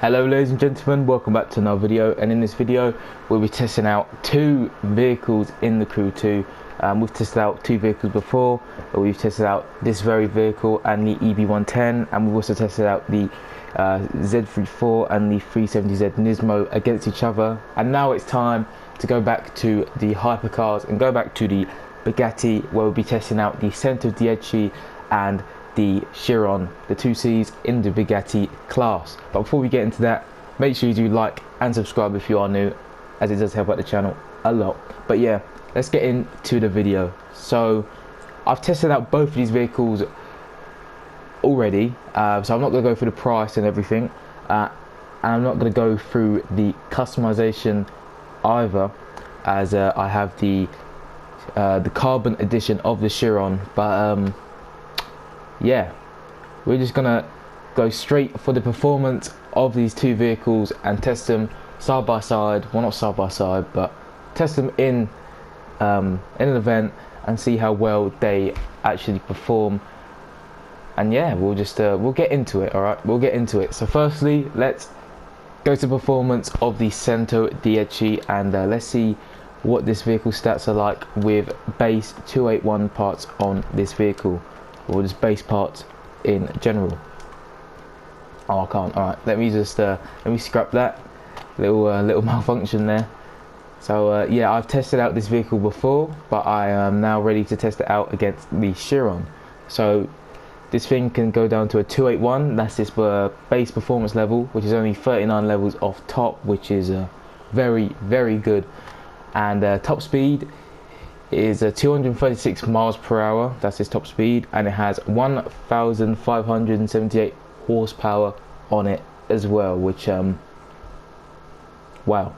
Hello ladies and gentlemen, welcome back to another video, and in this video we'll be testing out two vehicles in the Crew 2. We've tested out two vehicles before. We've tested out this very vehicle and the EB110, and we've also tested out the Z34 and the 370Z Nismo against each other. And now it's time to go back to the hypercars and go back to the Bugatti, where we'll be testing out the Centodieci and the Chiron, the 2Cs in the Bugatti class. But before we get into that, make sure you do like and subscribe if you are new, as it does help out the channel a lot. But yeah, let's get into the video. So I've tested out both of these vehicles already, so I'm not going to go through the price and everything, and I'm not going to go through the customization either, as I have the carbon edition of the Chiron. But yeah, we're just gonna go straight for the performance of these two vehicles and test them side by side. Well, not side by side, but test them in an event and see how well they actually perform. And yeah, we'll just we'll get into it. All right, we'll get into it. So firstly, let's go to performance of the Centodieci, and let's see what this vehicle stats are like with base 281 parts on this vehicle, or just base parts in general. Oh, I can't. All right, let me just let me scrap that little malfunction there. So yeah, I've tested out this vehicle before, but I am now ready to test it out against the Chiron. So this thing can go down to a 281. That's its base performance level, which is only 39 levels off top, which is very good. And top speed is 236 miles per hour. That's its top speed, and it has 1,578 horsepower on it as well, which wow,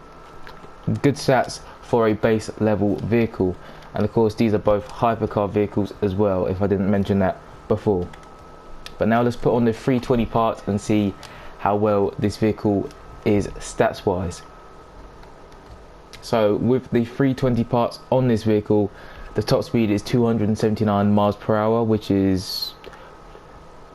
good stats for a base level vehicle. And of course these are both hypercar vehicles as well, if I didn't mention that before. But now let's put on the 320 parts and see how well this vehicle is stats wise. So with the 320 parts on this vehicle, the top speed is 279 miles per hour, which is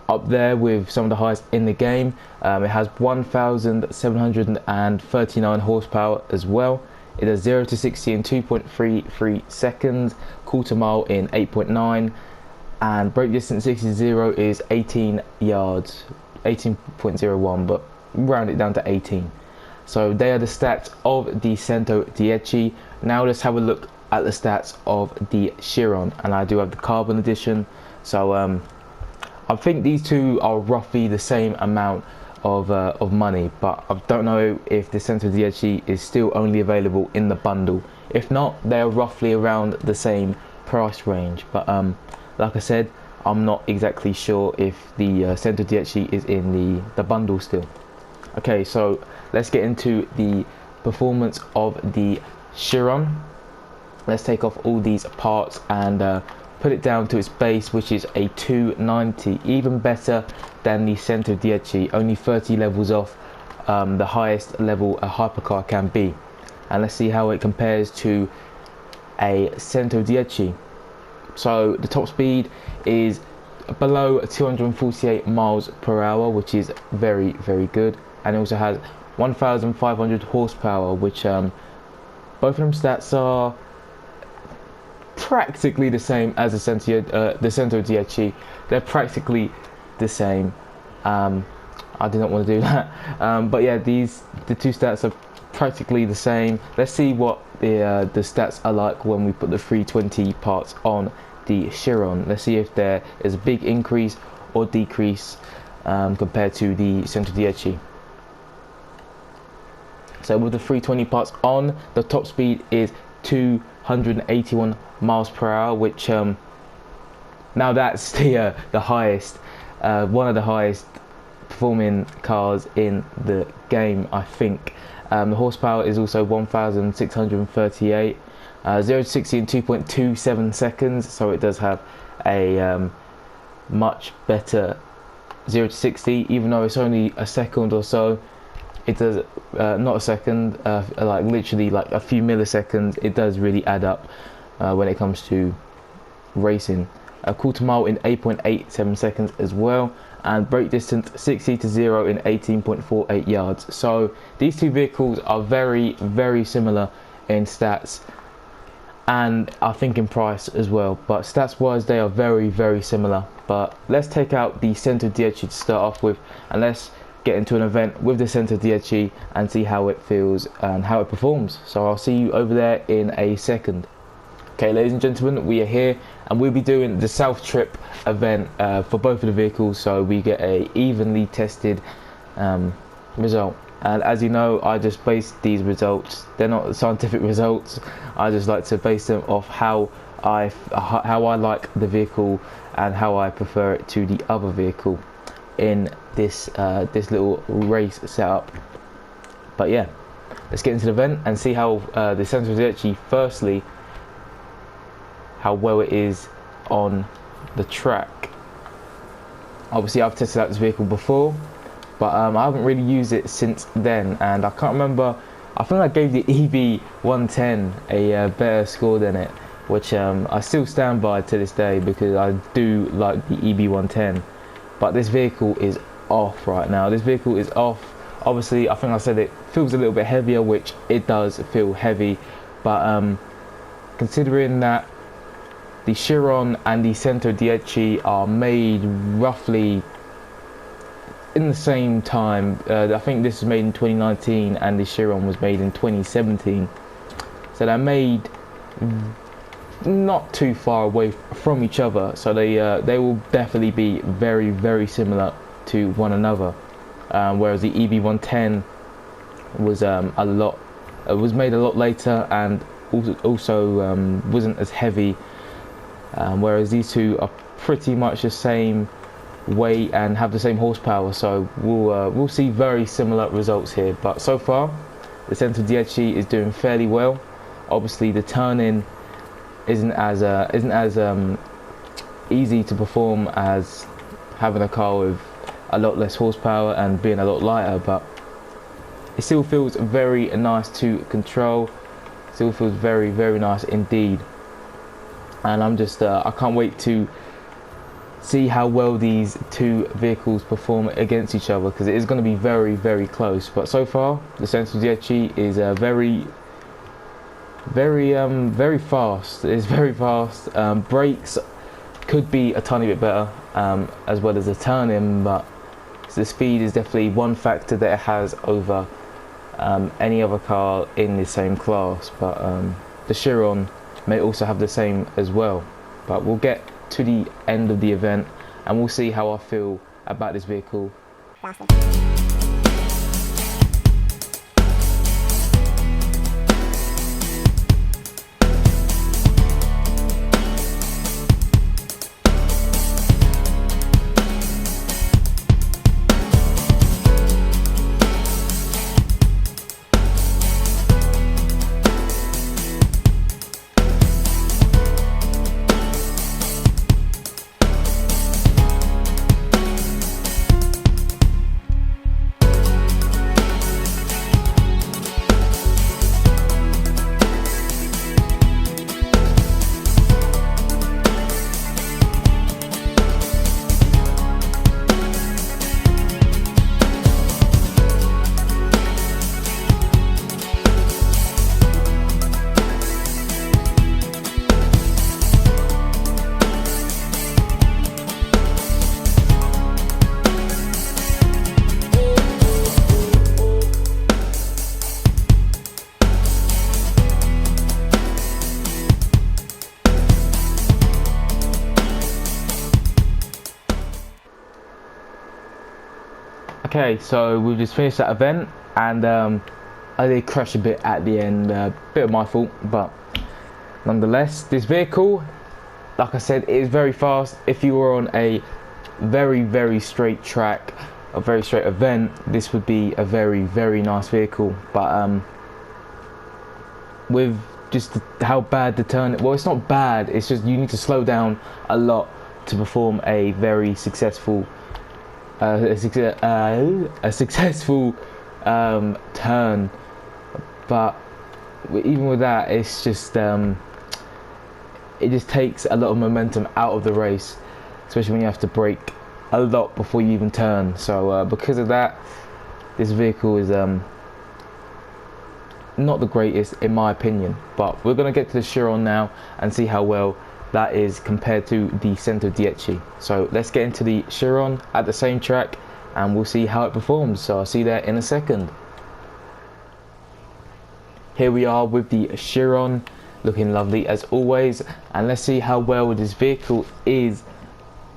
up there with some of the highest in the game. It has 1,739 horsepower as well. It does 0 to 60 in 2.33 seconds, quarter mile in 8.9, and brake distance 60 to 0 is 18 yards, 18.01, but round it down to 18. So they are the stats of the Centodieci. Now let's have a look at the stats of the Chiron, and I do have the carbon edition. So I think these two are roughly the same amount of money, but I don't know if the Centodieci is still only available in the bundle. If not, they are roughly around the same price range. But like I said, I'm not exactly sure if the Centodieci is in the bundle still. Okay, so let's get into the performance of the Chiron. Let's take off all these parts and put it down to its base, which is a 290, even better than the Centodieci, only 30 levels off the highest level a hypercar can be. And let's see how it compares to a Centodieci. So the top speed is below 248 miles per hour, which is very good, and it also has 1,500 horsepower, which both of them stats are practically the same as the Centodieci. They're practically the same. I did not want to do that, but yeah, the two stats are practically the same. Let's see what the stats are like when we put the 320 parts on the Chiron. Let's see if there is a big increase or decrease compared to the Centodieci. So with the 320 parts on, the top speed is 281 miles per hour, which now that's the highest, one of the highest performing cars in the game, I think. The horsepower is also 1,638, 0 to 60 in 2.27 seconds, so it does have a much better 0 to 60, even though it's only a second or so. It does not a second, like literally like a few milliseconds. It does really add up when it comes to racing. A quarter mile in 8.87 seconds as well, and brake distance 60 to 0 in 18.48 yards. So these two vehicles are very similar in stats, and I think in price as well, but stats wise they are very similar. But let's take out the Centodieci to start off with, and let's get into an event with the Centodieci and see how it feels and how it performs. So I'll see you over there in a second. Okay, ladies and gentlemen, we are here and we'll be doing the South Trip event for both of the vehicles, so we get a evenly tested result. And as you know, I just base these results, they're not scientific results, I just like to base them off how I like the vehicle and how I prefer it to the other vehicle in this this little race setup. But yeah, let's get into the event and see how the Centodieci, firstly, how well it is on the track. Obviously I've tested out this vehicle before, but I haven't really used it since then, and I can't remember, I think I gave the EB110 a better score than it, which I still stand by to this day because I do like the EB110. But this vehicle is off right now. This vehicle is off. Obviously I think I said it feels a little bit heavier, which it does feel heavy, but considering that the Chiron and the Centodieci are made roughly in the same time, I think this was made in 2019 and the Chiron was made in 2017, so they're made not too far away from each other, so they will definitely be very similar to one another, whereas the EB110 was was made a lot later and also wasn't as heavy, whereas these two are pretty much the same weight and have the same horsepower, so we'll see very similar results here. But so far the Centodieci is doing fairly well. Obviously the turn-in isn't as easy to perform as having a car with a lot less horsepower and being a lot lighter, but it still feels very nice to control, still feels very nice indeed. And I'm just I can't wait to see how well these two vehicles perform against each other, because it is going to be very close. But so far the Centodieci is very fast. It's very fast. Brakes could be a tiny bit better, as well as the turn-in, but the speed is definitely one factor that it has over any other car in the same class. But the Chiron may also have the same as well. But we'll get to the end of the event and we'll see how I feel about this vehicle. Okay, so we've just finished that event, and I did crash a bit at the end, bit of my fault, but nonetheless, this vehicle, like I said, it is very fast. If you were on a very straight track, a very straight event, this would be a very nice vehicle. But with just how bad the turn, well, it's not bad, it's just you need to slow down a lot to perform a very successful a successful turn. But even with that, it's just it just takes a lot of momentum out of the race, especially when you have to brake a lot before you even turn. So because of that, this vehicle is not the greatest in my opinion. But we're going to get to the Chiron now and see how well that is compared to the Centodieci. So let's get into the Chiron at the same track and we'll see how it performs. So I'll see that in a second. Here we are with the Chiron, looking lovely as always, and let's see how well this vehicle is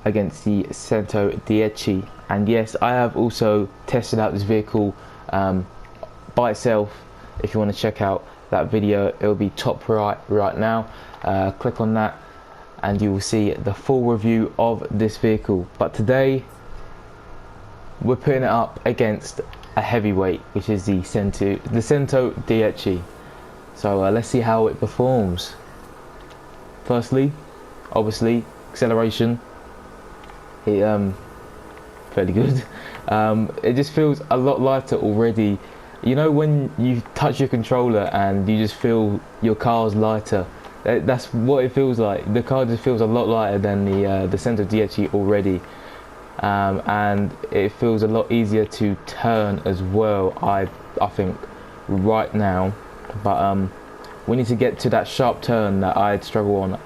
against the Centodieci. And yes, I have also tested out this vehicle by itself. If you want to check out that video, it will be top right now. Click on that and you will see the full review of this vehicle. But today we're putting it up against a heavyweight, which is the Centodieci. So let's see how it performs. Firstly, obviously, acceleration, fairly good. It just feels a lot lighter already. You know when you touch your controller and you just feel your car's lighter? That's what it feels like. The car just feels a lot lighter than the Centodieci already. And it feels a lot easier to turn as well, I think, right now. But we need to get to that sharp turn that I'd struggle on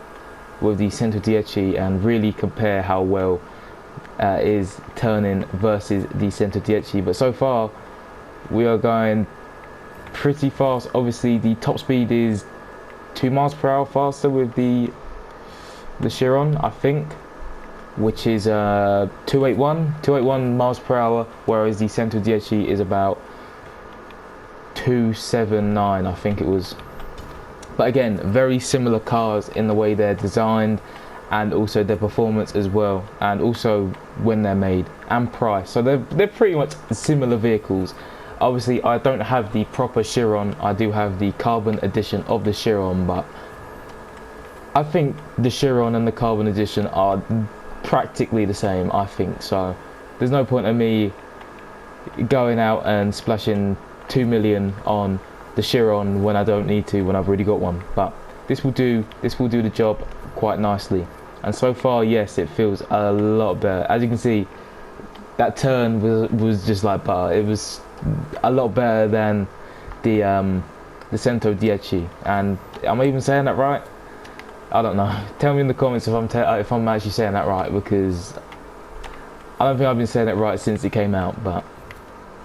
with the Centodieci and really compare how well is turning versus the Centodieci. But so far we are going pretty fast. Obviously the top speed is 2 miles per hour faster with the Chiron, I think, which is 281 miles per hour, whereas the Centodieci is about 279, I think it was. But again, very similar cars in the way they're designed and also their performance as well, and also when they're made and price. So they're pretty much similar vehicles. Obviously I don't have the proper Chiron, I do have the carbon edition of the Chiron, but I think the Chiron and the carbon edition are practically the same, I think. So there's no point in me going out and splashing 2 million on the Chiron when I don't need to, when I've already got one. But this will do the job quite nicely. And so far, yes, it feels a lot better. As you can see, that turn was just like butter. It was a lot better than the Centodieci. And am I even saying that right? I don't know. Tell me in the comments if I'm actually saying that right, because I don't think I've been saying it right since it came out. But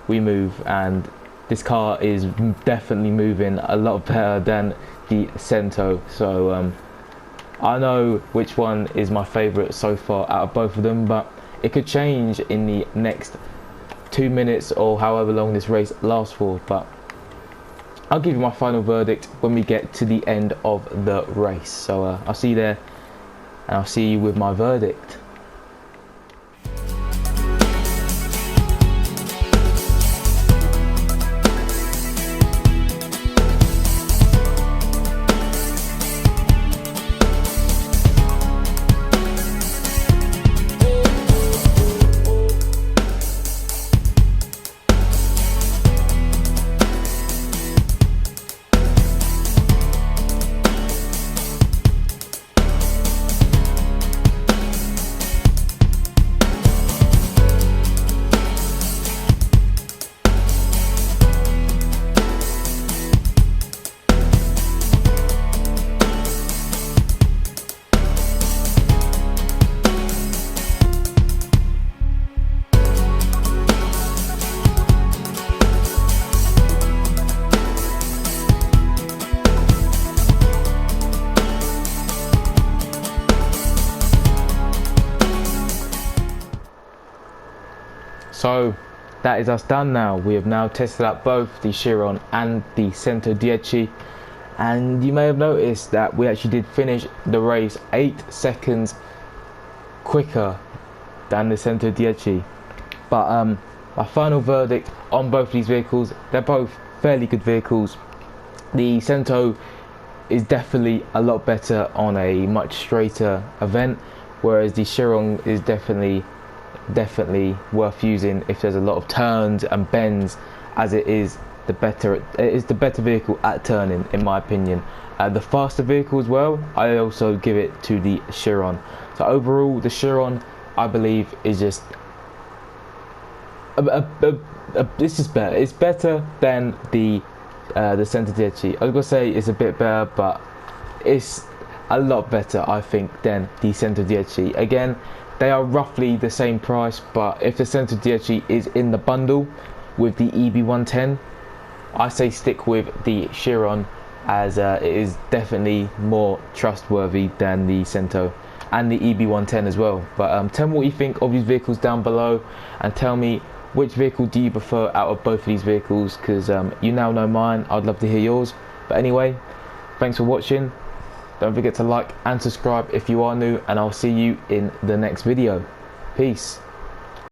we move, and this car is definitely moving a lot better than the Cento. So I know which one is my favourite so far out of both of them, but it could change in the next 2 minutes or however long this race lasts for. But I'll give you my final verdict when we get to the end of the race. So I'll see you there, and I'll see you with my verdict. So that is us done now. We have now tested out both the Chiron and the Centodieci, and you may have noticed that we actually did finish the race 8 seconds quicker than the Centodieci. But my final verdict on both these vehicles, they're both fairly good vehicles. The Cento is definitely a lot better on a much straighter event, whereas the Chiron is definitely worth using if there's a lot of turns and bends, as it is the better vehicle at turning, in my opinion. The faster vehicle as well, I also give it to the Chiron. So overall, the Chiron I believe is just it's just better. It's better than the Centodieci. I was gonna say it's a bit better, but it's a lot better, I think, than the Centodieci. Again, they are roughly the same price, but if the Centodieci is in the bundle with the EB110, I say stick with the Chiron, as it is definitely more trustworthy than the Cento and the EB110 as well. But tell me what you think of these vehicles down below, and tell me which vehicle do you prefer out of both of these vehicles, because you now know mine. I'd love to hear yours. But anyway, thanks for watching. Don't forget to like and subscribe if you are new, and I'll see you in the next video. Peace.